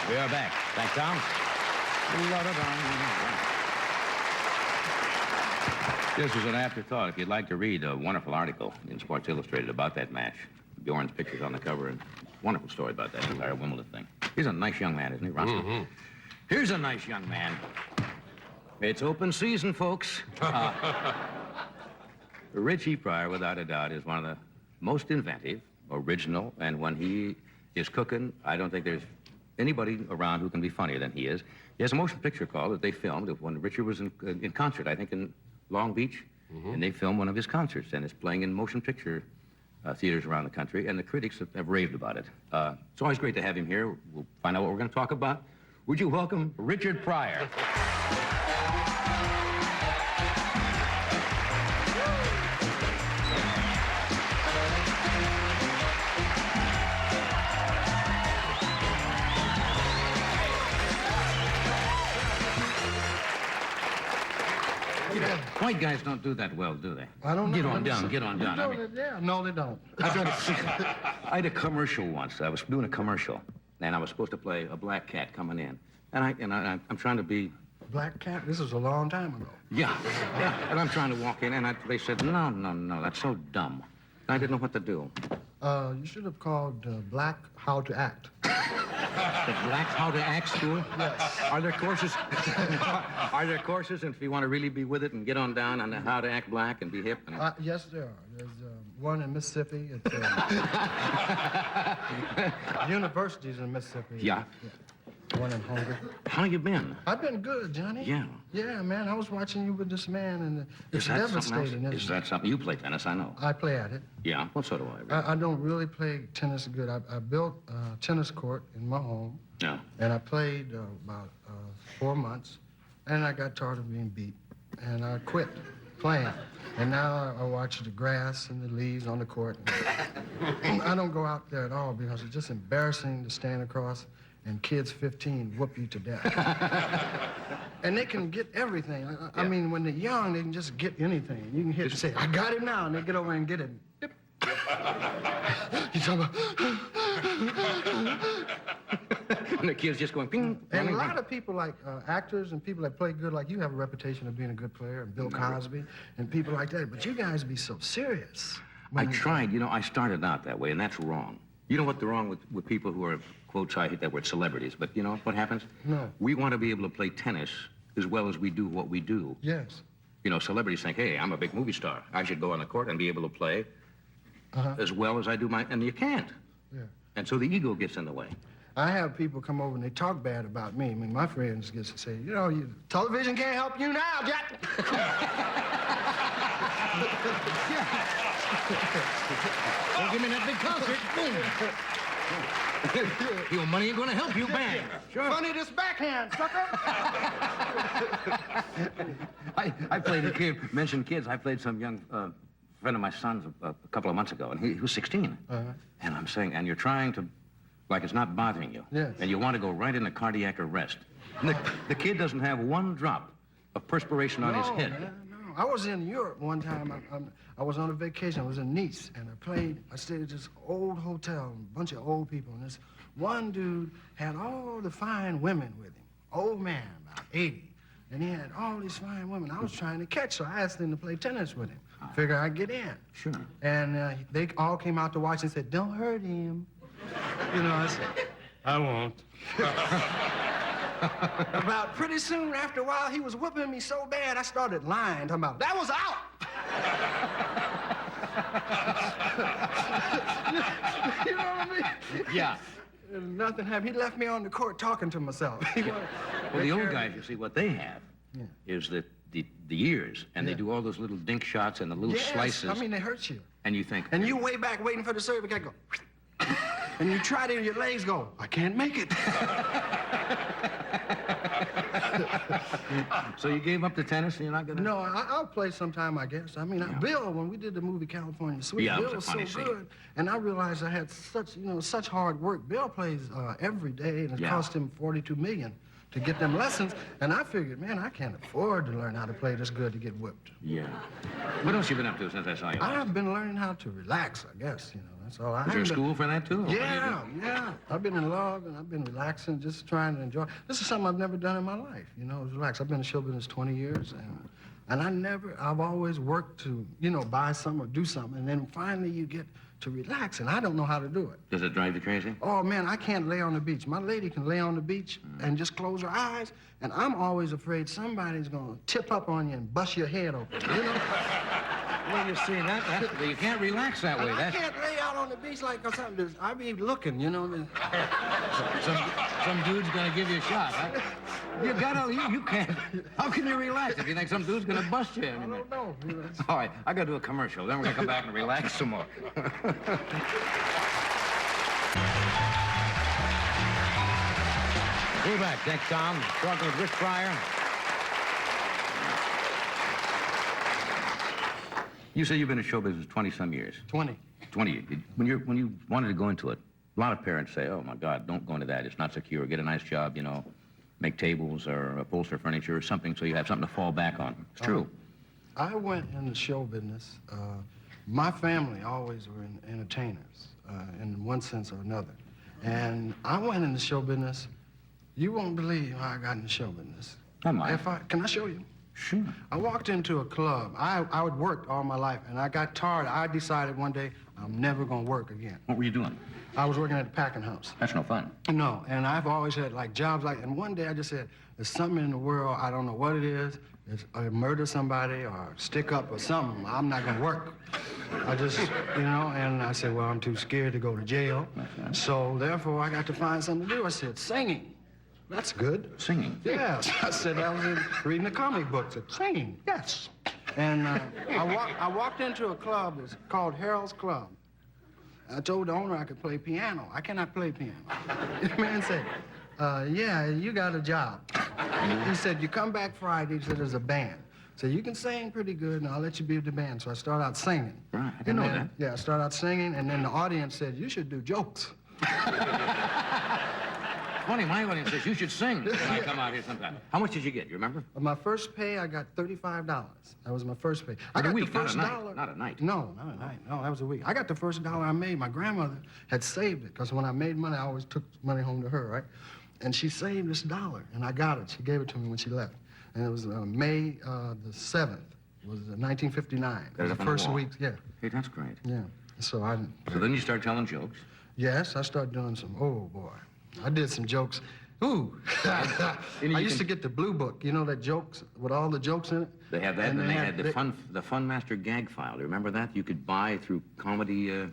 We are back. Thanks, Tom. This was an afterthought. If you'd like to read a wonderful article in Sports Illustrated about that match, Bjorn's picture's on the cover, and wonderful story about that entire Wimbledon thing. He's a nice young man, isn't he, Ronson? Mm-hmm. Here's a nice young man. It's open season, folks. Richie Pryor, without a doubt, is one of the most inventive, original, and when he is cooking, I don't think there's anybody around who can be funnier than he is. He has a motion picture call that they filmed of when Richard was in concert, I think in Long Beach, and they filmed one of his concerts, and it's playing in motion picture theaters around the country, and the critics have raved about it. It's always great to have him here. We'll find out what we're going to talk about. Would you welcome Richard Pryor? White guys don't do that well, do they? I don't know. Get on down, get on down. Yeah, no, they don't. I had a commercial once. I was doing a commercial, and I was supposed to play a black cat coming in. And I'm trying to be... Black cat? This was a long time ago. Yeah. And I'm trying to walk in, and they said, no, that's so dumb. And I didn't know what to do. You should have called Black How to Act. The Black How to Act school? Yes. Are there courses? Are there courses if you want to really be with it and get on down on how to act black and be hip? And... Yes, there are. There's one in Mississippi. It's universities in Mississippi. Yeah. One in Hungary. How you been? I've been good, Johnny. Yeah. Yeah, man. I was watching you with this man, and it's Is that devastating. something else? Is that something? You play tennis, I know. I play at it. Yeah, well, so do I. Really. I don't really play tennis good. I built a tennis court in my home. Yeah. And I played about 4 months, and I got tired of being beat, and I quit playing. And now I watch the grass and the leaves on the court. I don't go out there at all because it's just embarrassing to stand across and kids 15 whoop you to death. And they can get everything. I mean, when they're young, they can just get anything. You can hit and say, I got it now, and they get over and get it. You talk about... And the kid's just going, ping. And a lot of people like actors and people that play good like you have a reputation of being a good player, and Bill Cosby and people like that. But you guys be so serious. I tried, I started out that way, and that's wrong. You know what's wrong with people who are, quotes, I hate that word, celebrities, but you know what happens? No. We want to be able to play tennis as well as we do what we do. Yes. Celebrities think, hey, I'm a big movie star. I should go on the court and be able to play as well as I do and you can't. Yeah. And so the ego gets in the way. I have people come over and they talk bad about me. I mean, my friends get to say, television can't help you now, Jack. Don't give me that big concert. Boom. Your money ain't gonna help you, bang. Sure. Funny this backhand, sucker. I played a kid, mentioned kids. I played some young friend of my son's a couple of months ago, and he was 16. And I'm saying, and you're trying to, like it's not bothering you. Yes. And you want to go right into cardiac arrest. And the kid doesn't have one drop of perspiration on his head. Man, no. I was in Europe one time. I was on a vacation. I was in Nice, and I stayed at this old hotel, a bunch of old people, and this one dude had all the fine women with him. Old man, about 80. And he had all these fine women. I was trying to catch, so I asked him to play tennis with him. Figure I'd get in. Sure. And they all came out to watch and said, don't hurt him. I said, I won't. About pretty soon, after a while, he was whooping me so bad, I started lying, talking about, that was out! You know what I mean? Yeah. And nothing happened. He left me on the court talking to myself. Well, the old guys, you see, what they have is the ears, and they do all those little dink shots and the little slices. I mean, they hurt you. And you think... And you way back waiting for the serve, you gotta go... And you try to, and your legs go, I can't make it. So you gave up the tennis and you're not gonna... No, I'll play sometime, I guess. I mean, Bill, when we did the movie California Suite, Bill was so good. And I realized I had such hard work. Bill plays every day, and it cost him $42 million to get them lessons. And I figured, man, I can't afford to learn how to play this good to get whipped. Yeah. What else you been up to since I saw you last? I've been learning how to relax, I guess, That's all. Was there a school for that, too? Or what do you Yeah, do? yeah. I've been in love, and I've been relaxing, just trying to enjoy. This is something I've never done in my life, you know, relax. I've been in show business 20 years, and I've always worked to, you know, buy something or do something, and then finally you get to relax, and I don't know how to do it. Does it drive you crazy? Oh, man, I can't lay on the beach. My lady can lay on the beach and just close her eyes, and I'm always afraid somebody's going to tip up on you and bust your head open, you know? Well, you see, you can't relax that way. I can't lay out on the beach like something. I be looking, you know. Some dude's gonna give you a shot, huh? You can't. How can you relax if you think some dude's gonna bust you any I minute? don't know. All right, I gotta do a commercial. Then we're gonna come back and relax some more. We're back. Thanks, Tom. Talking with Rich Pryor. You say you've been in show business 20-some years. 20. 20 years. When you wanted to go into it, a lot of parents say, oh, my God, don't go into that. It's not secure. Get a nice job, you know, make tables or upholster furniture or something so you have something to fall back on. It's true. I went into show business. My family always were entertainers in one sense or another. And I went into show business. You won't believe how I got into show business. I might. Can I show you? Sure. I walked into a club. I would work all my life, and I got tired. I decided one day I'm never going to work again. What were you doing? I was working at the packing house. That's no fun. No, and I've always had like jobs like, and one day I just said, there's something in the world, I don't know what it is. It's, I murder somebody or stick up or something. I'm not going to work. I just, you know, and I said, well, I'm too scared to go to jail. Okay. So therefore, I got to find something to do. I said, singing. That's good. Singing? Yes. I said, I was reading the comic books. I said, singing, yes. And I walked into a club that's called Harold's Club. I told the owner I could play piano. I cannot play piano. The man said, yeah, you got a job. He said, you come back Friday. He said, there's a band. So you can sing pretty good, and I'll let you be with the band. So I started out singing. Right, I didn't know that. Yeah, I started out singing, and then the audience said, you should do jokes. Funny, my audience says you should sing when I come out here sometime. How much did you get? You remember? My first pay, I got $35. That was my first pay. For I got a week, the first not a night, dollar. not a night. No, not a night. No, that was a week. I got the first dollar I made. My grandmother had saved it, because when I made money, I always took money home to her, right? And she saved this dollar, and I got it. She gave it to me when she left. And it was May the 7th. It was 1959. It was the first week, yeah. Hey, that's great. Yeah. So then you start telling jokes? Yes, I started doing some, oh, boy. I did some jokes. Ooh. I used to get the blue book, you know, that jokes, with all the jokes in it. They have that, and they had the Fun Master gag file. Do you remember that? You could buy through comedy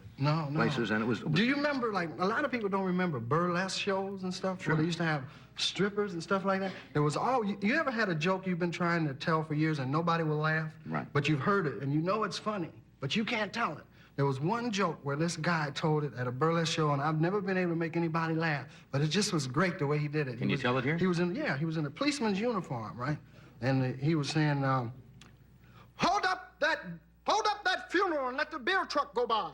places, and it was... Do you remember, like, a lot of people don't remember burlesque shows and stuff? Sure. Where they used to have strippers and stuff like that? There was you ever had a joke you've been trying to tell for years and nobody will laugh? Right. But you've heard it, and you know it's funny, but you can't tell it. There was one joke where this guy told it at a burlesque show, and I've never been able to make anybody laugh, but it just was great the way he did it. Can you tell it here? He was in a policeman's uniform, right? And he was saying, hold up that funeral and let the beer truck go by.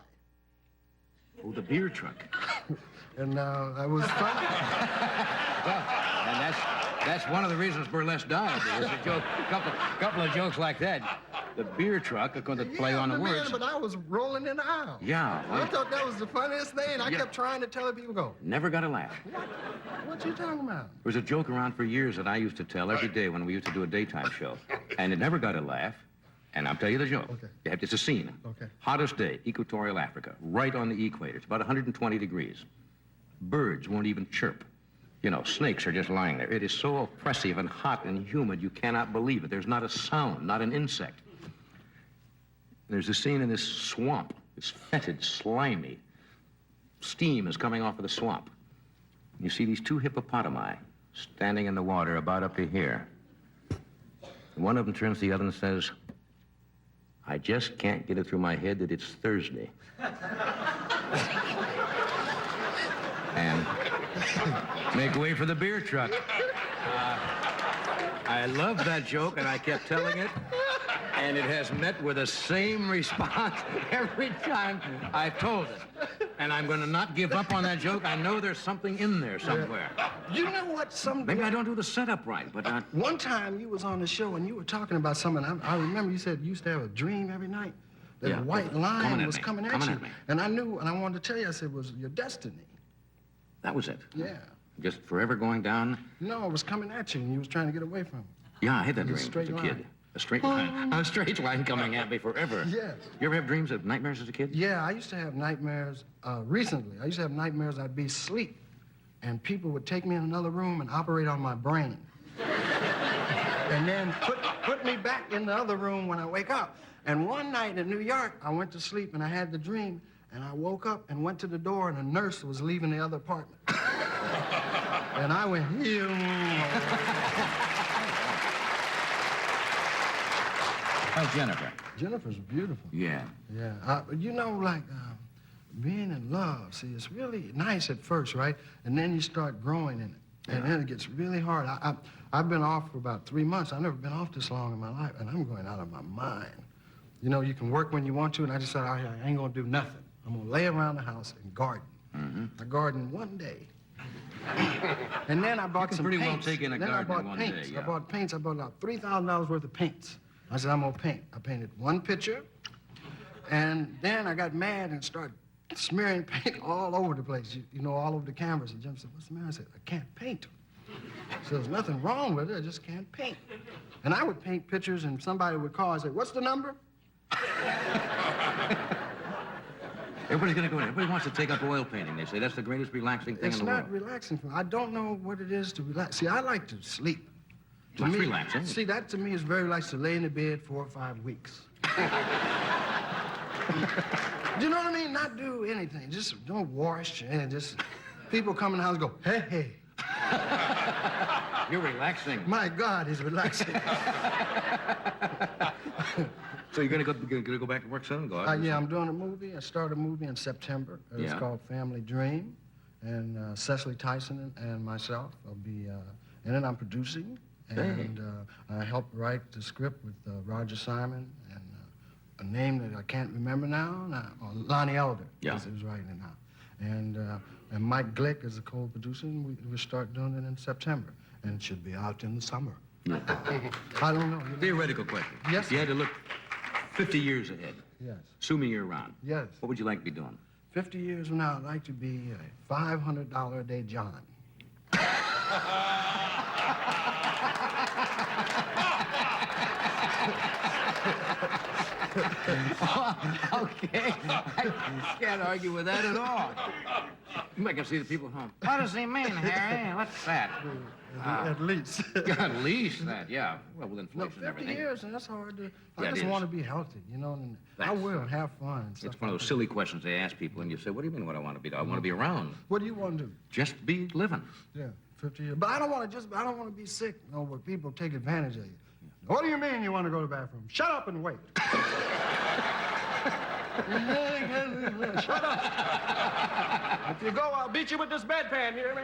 Oh, the beer truck. And that was funny. Well, and that's one of the reasons burlesque died. There's a joke, couple of jokes like that. The beer truck are going to play on the words. But I was rolling in the aisle. Yeah. I thought that was the funniest thing, and I kept trying to tell the people, go, Never got a laugh. what you talking about? There was a joke around for years that I used to tell every day when we used to do a daytime show. And it never got a laugh. And I'll tell you the joke. Okay. It's a scene. Okay. Hottest day, equatorial Africa, right on the equator. It's about 120 degrees. Birds won't even chirp. You know, snakes are just lying there. It is so oppressive and hot and humid, you cannot believe it. There's not a sound, not an insect. There's a scene in this swamp, this fetid, slimy. Steam is coming off of the swamp. You see these two hippopotami standing in the water about up to here. One of them turns to the other and says, I just can't get it through my head that it's Thursday. And make way for the beer truck. I love that joke, and I kept telling it, and it has met with the same response every time I've told it. And I'm going to not give up on that joke. I know there's something in there somewhere. You know what? Maybe I don't do the setup right, but one time you was on the show and you were talking about something. I remember you said you used to have a dream every night. That Yeah. white line was me. coming at Coming you. at me. And I knew, and I wanted to tell you, I said, it was your destiny. That was it. Yeah. Just forever going down. No, it was coming at you, and you was trying to get away from it. Yeah, I had that The dream straight as a line. kid. A straight line. A straight line coming at me forever. Yes. You ever have dreams of nightmares as a kid? Yeah, I used to have nightmares recently. I used to have nightmares I'd be asleep, and people would take me in another room and operate on my brain. And then put me back in the other room when I wake up. And one night in New York, I went to sleep and I had the dream, and I woke up and went to the door, and a nurse was leaving the other apartment. And I went, How's Jennifer? Jennifer's beautiful. Yeah. Yeah. You know, like being in love, see, it's really nice at first, right? And then you start growing in it. And then it gets really hard. I've been off for about 3 months. I've never been off this long in my life, and I'm going out of my mind. You know, you can work when you want to, and I just said, I ain't gonna do nothing. I'm gonna lay around the house and garden. Mm-hmm. I gardened one day. And then I bought some pretty paints. well take in a then garden I in bought one paints. day, yeah. I bought paints. I bought about $3,000 worth of paints. I said, I'm gonna paint. I painted one picture, and then I got mad and started smearing paint all over the place, you know, all over the canvas. And Jim said, what's the matter? I said, I can't paint. So there's nothing wrong with it, I just can't paint. And I would paint pictures, and somebody would call and say, what's the number? Everybody's going to go in. Everybody wants to take up oil painting. They say that's the greatest relaxing thing It's in the not world. relaxing for me. I don't know what it is to relax. See, I like to sleep. To That's me, relaxing. See, that to me is very relaxing, to lay in the bed 4 or 5 weeks. Do you know what I mean? Not do anything. Just don't wash and just people come in the house and go, hey, hey. You're relaxing. My God, he's relaxing. So you're gonna go back to work soon? Go out. Yeah, I'm doing a movie. I started a movie in September. It's Yeah. called Family Dream. And Cecily Tyson and myself will be in it. I'm producing. And I helped write the script with Roger Simon and a name that I can't remember now. Lonnie Elder. Yeah. Is writing it now. And Mike Glick is the co-producer, and we'll start doing it in September. And it should be out in the summer. Yeah. I don't know. Theoretical question. Yes, If you had sir. to look 50 years ahead, Yes. assuming you're around, Yes. what would you like to be doing? 50 years from now, I'd like to be a $500 a day John. Okay. I can't argue with that at all. You might can see the people at home. What does he mean, Harry? What's that? At least. At least that, yeah. Well, with No, inflation 50 and everything. years, and that's hard to... Yeah, I it just is. want to be healthy, you know, and I That's- will have fun and stuff. It's one of those silly questions they ask people, and you say, what do you mean what I want to be? I want to be around. What do you want to do? Just be living. Yeah, 50 years. But I don't want to be sick, you know, where people take advantage of you. What do you mean you want to go to the bathroom? Shut up and wait. Shut up. If you go, I'll beat you with this bedpan, hear me?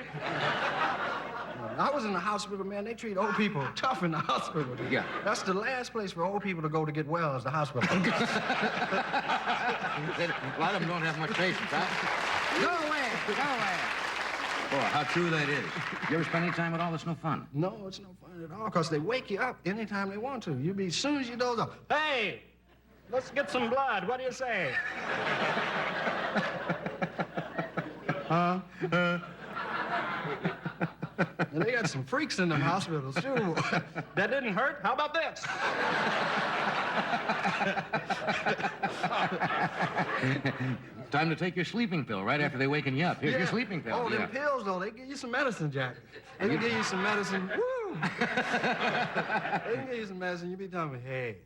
I was in the hospital, man. They treat old people tough in the hospital. Yeah. That's the last place for old people to go to get well is the hospital. A lot of them don't have much patience, huh? Go away. Boy, how true that is. You ever spend any time at all that's no fun? No, it's no fun at all, because they wake you up anytime they want to. You be, as soon as you doze off, hey, let's get some blood. What do you say? Huh? And they got some freaks in them hospitals, too. That didn't hurt? How about this? Time to take your sleeping pill right after they waken you up. Here's your sleeping pill. Oh, yeah. them pills, though, they give you some medicine, Jack. They can give you some medicine. Woo! They can give you some medicine. You be telling me, hey.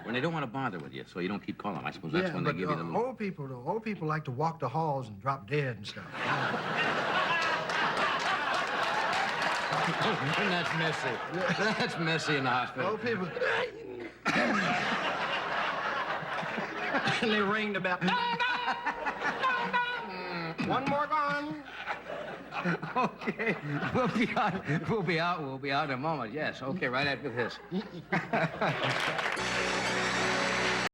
When they don't want to bother with you, so you don't keep calling. I suppose that's Yeah, when they but give you the little... old people like to walk the halls and drop dead and stuff. And that's messy. That's messy in the hospital. Old people. And they ring the bell. One more gone. Okay. We'll be out in a moment. Yes. Okay, right after this.